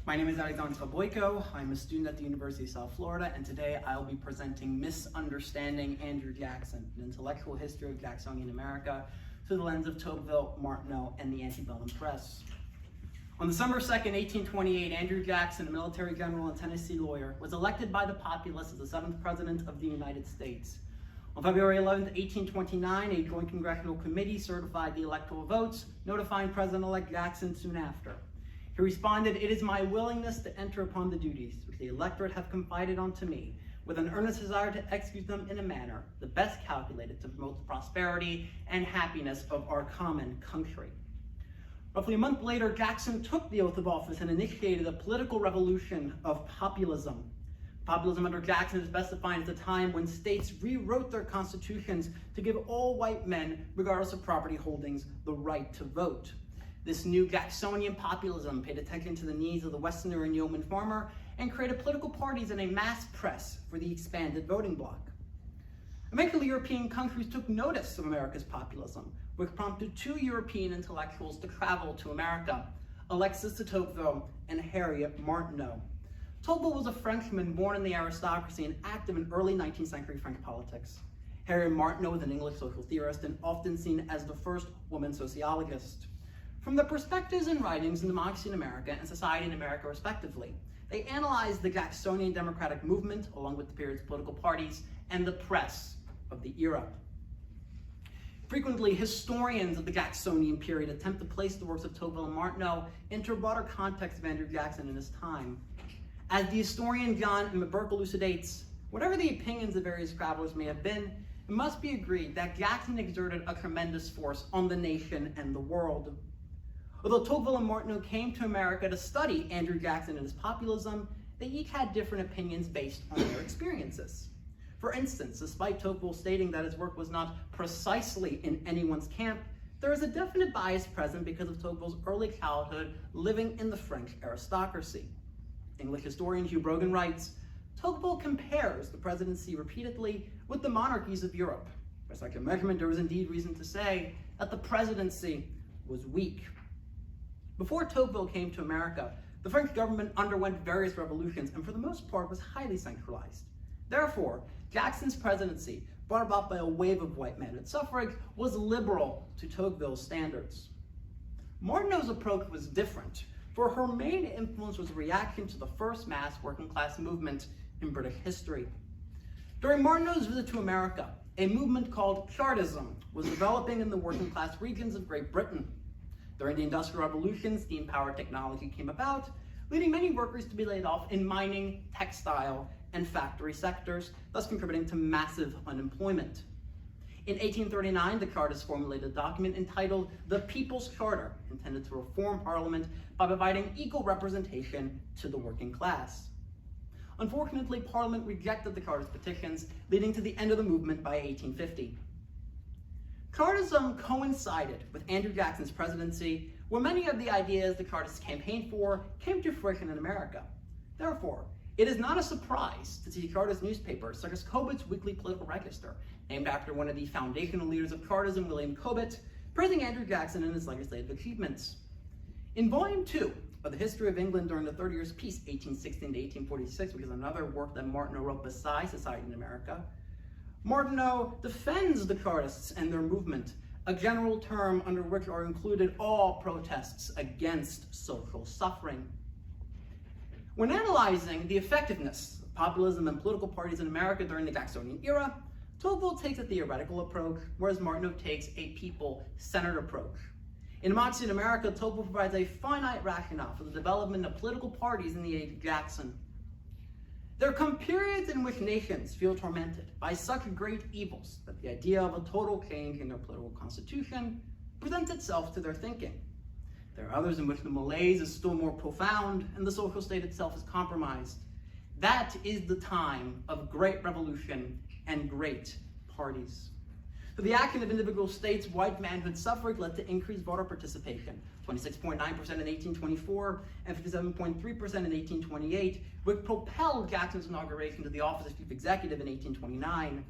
My name is Alexandre Bojko. I'm a student at the University of South Florida, and today I'll be presenting Misunderstanding Andrew Jackson, an intellectual history of Jacksonian America through the lens of Tocqueville, Martineau, and the antebellum press. On December 2nd, 1828, Andrew Jackson, a military general and Tennessee lawyer, was elected by the populace as the 7th President of the United States. On February 11th, 1829, a joint congressional committee certified the electoral votes, notifying President-elect Jackson soon after. He responded, "It is my willingness to enter upon the duties which the electorate have confided unto me, with an earnest desire to execute them in a manner the best calculated to promote the prosperity and happiness of our common country." Roughly a month later, Jackson took the oath of office and initiated a political revolution of populism. Populism under Jackson is best defined as a time when states rewrote their constitutions to give all white men, regardless of property holdings, the right to vote. This new Jacksonian populism paid attention to the needs of the Westerner and yeoman farmer and created political parties and a mass press for the expanded voting bloc. Eventually, European countries took notice of America's populism, which prompted two European intellectuals to travel to America, Alexis de Tocqueville and Harriet Martineau. Tocqueville was a Frenchman born in the aristocracy and active in early 19th century French politics. Harriet Martineau was an English social theorist and often seen as the first woman sociologist. From their perspectives and writings in Democracy in America and Society in America, respectively, they analyzed the Jacksonian democratic movement, along with the period's political parties, and the press of the era. Frequently, historians of the Jacksonian period attempt to place the works of Tocqueville and Martineau into a broader context of Andrew Jackson in his time. As the historian John Bojko elucidates, whatever the opinions of various travelers may have been, it must be agreed that Jackson exerted a tremendous force on the nation and the world. Although Tocqueville and Martineau came to America to study Andrew Jackson and his populism, they each had different opinions based on their experiences. For instance, despite Tocqueville stating that his work was not precisely in anyone's camp, there is a definite bias present because of Tocqueville's early childhood living in the French aristocracy. English historian �々𝘮𝘬𝘺 writes, Tocqueville compares the presidency repeatedly with the monarchies of Europe. By such a measurement, there was indeed reason to say that the presidency was weak. Before Tocqueville came to America, the French government underwent various revolutions and for the most part was highly centralized. Therefore, Jackson's presidency, brought about by a wave of white manhood suffrage, was liberal to Tocqueville's standards. Martineau's approach was different, for her main influence was a reaction to the first mass working class movement in British history. During Martineau's visit to America, a movement called Chartism was developing in the working class regions of Great Britain. During the Industrial Revolution, steam-powered technology came about, leading many workers to be laid off in mining, textile, and factory sectors, thus contributing to massive unemployment. In 1839, the Chartists formulated a document entitled the People's Charter, intended to reform Parliament by providing equal representation to the working class. Unfortunately, Parliament rejected the Chartist petitions, leading to the end of the movement by 1850. Chartism coincided with Andrew Jackson's presidency, where many of the ideas the Chartists campaigned for came to fruition in America. Therefore, it is not a surprise to see Chartist newspapers such as Cobbet's Weekly Political Register, named after one of the foundational leaders of Chartism, William Cobbett, praising Andrew Jackson and his legislative achievements. In Volume 2 of the History of England during the 30 Years' Peace, 1816 to 1846, which is another work that Martineau wrote besides Society in America, Martineau defends the Chartists and their movement, a general term under which are included all protests against social suffering. When analyzing the effectiveness of populism and political parties in America during the Jacksonian era, Tocqueville takes a theoretical approach, whereas Martineau takes a people-centered approach. In Macksey in America, Tocqueville provides a finite rationale for the development of political parties in the age of Jackson. There come periods in which nations feel tormented by such great evils that the idea of a total change in their political constitution presents itself to their thinking. There are others in which the malaise is still more profound and the social state itself is compromised. That is the time of great revolution and great parties. Through the action of individual states, white manhood suffrage led to increased voter participation, 26.9% in 1824 and 57.3% in 1828, which propelled Jackson's inauguration to the office of chief executive in 1829.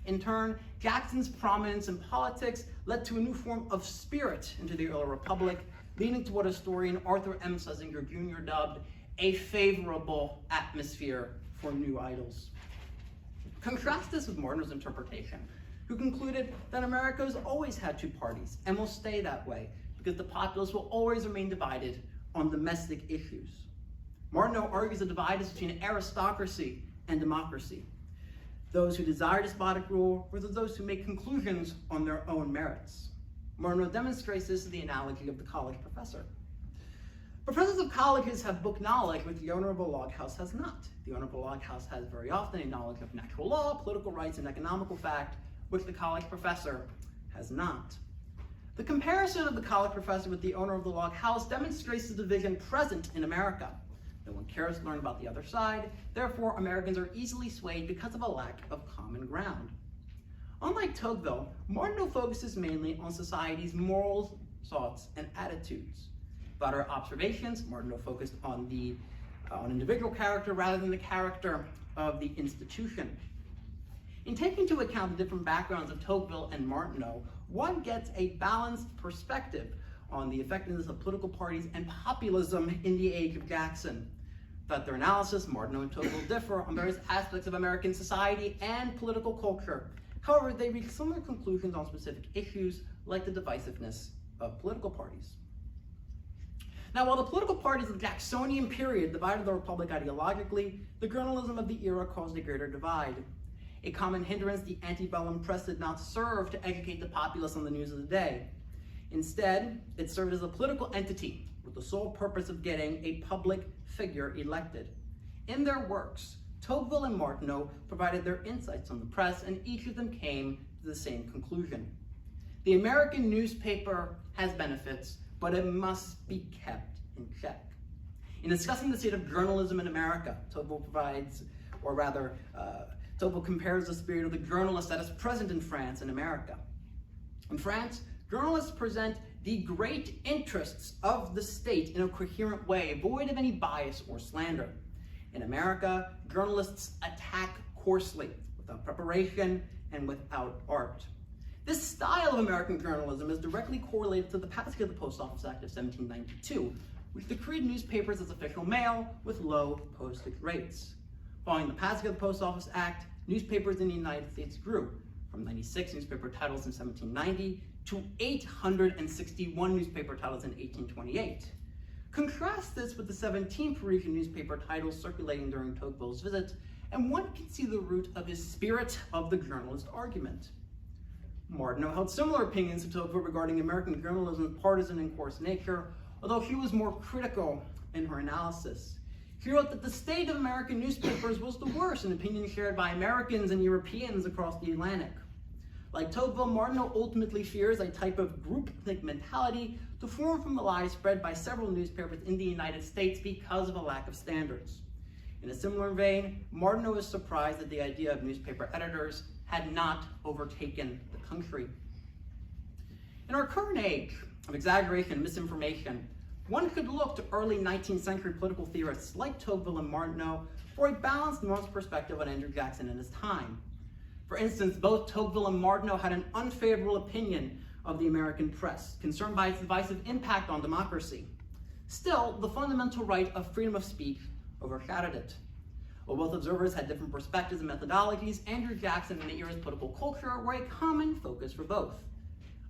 In turn, Jackson's prominence in politics led to a new form of spirit into the early republic, leading to what historian Arthur M. Schlesinger Jr. dubbed a favorable atmosphere for new idols. Contrast this with Martineau's interpretation, who concluded that America has always had two parties and will stay that way because the populace will always remain divided on domestic issues. Martineau argues the divide is between aristocracy and democracy. Those who desire despotic rule versus those who make conclusions on their own merits. Martineau demonstrates this in the analogy of the college professor. Professors of colleges have book knowledge, which the owner of a log house has not. The owner of a log house has very often a knowledge of natural law, political rights, and economical fact, which the college professor has not. The comparison of the college professor with the owner of the log house demonstrates the division present in America. No one cares to learn about the other side, therefore Americans are easily swayed because of a lack of common ground. Unlike Tocqueville, Martineau focuses mainly on society's morals, thoughts, and attitudes. About our observations, Martineau focused on individual character rather than the character of the institution. In taking into account the different backgrounds of Tocqueville and Martineau, one gets a balanced perspective on the effectiveness of political parties and populism in the age of Jackson. Throughout their analysis, Martineau and Tocqueville differ on various aspects of American society and political culture. However, they reach similar conclusions on specific issues like the divisiveness of political parties. Now, while the political parties of the Jacksonian period divided the Republic ideologically, the journalism of the era caused a greater divide. A common hindrance, the antebellum press did not serve to educate the populace on the news of the day. Instead, it served as a political entity with the sole purpose of getting a public figure elected. In their works, Tocqueville and Martineau provided their insights on the press, and each of them came to the same conclusion. The American newspaper has benefits, but it must be kept in check. In discussing the state of journalism in America, Tocqueville Tocqueville compares the spirit of the journalist that is present in France and America. In France, journalists present the great interests of the state in a coherent way, void of any bias or slander. In America, journalists attack coarsely, without preparation and without art. This style of American journalism is directly correlated to the passage of the Post Office Act of 1792, which decreed newspapers as official mail with low postage rates. Following the passage of the Post Office Act, newspapers in the United States grew from 96 newspaper titles in 1790 to 861 newspaper titles in 1828. Contrast this with the 17 Parisian newspaper titles circulating during Tocqueville's visit, and one can see the root of his spirit of the journalist argument. Martineau held similar opinions to Tocqueville regarding American journalism's partisan and coarse nature, although she was more critical in her analysis. She wrote that the state of American newspapers was the worst, an opinion shared by Americans and Europeans across the Atlantic. Like Tocqueville, Martineau ultimately fears a type of groupthink mentality to form from the lies spread by several newspapers in the United States because of a lack of standards. In a similar vein, Martineau is surprised that the idea of newspaper editors had not overtaken the country. In our current age of exaggeration and misinformation, one could look to early 19th century political theorists like Tocqueville and Martineau for a balanced, nuanced perspective on Andrew Jackson and his time. For instance, both Tocqueville and Martineau had an unfavorable opinion of the American press, concerned by its divisive impact on democracy. Still, the fundamental right of freedom of speech overshadowed it. While both observers had different perspectives and methodologies, Andrew Jackson and the era's political culture were a common focus for both.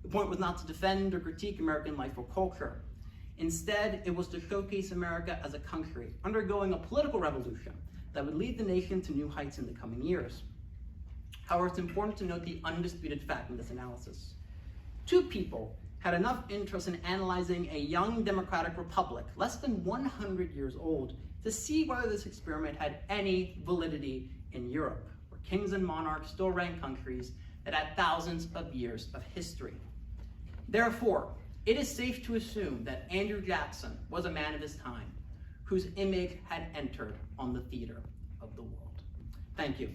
The point was not to defend or critique American life or culture. Instead, it was to showcase America as a country undergoing a political revolution that would lead the nation to new heights in the coming years. However, it's important to note the undisputed fact in this analysis. Two people had enough interest in analyzing a young democratic republic, less than 100 years old, to see whether this experiment had any validity in Europe, where kings and monarchs still ran countries that had thousands of years of history. Therefore, it is safe to assume that Andrew Jackson was a man of his time, whose image had entered on the theater of the world. Thank you.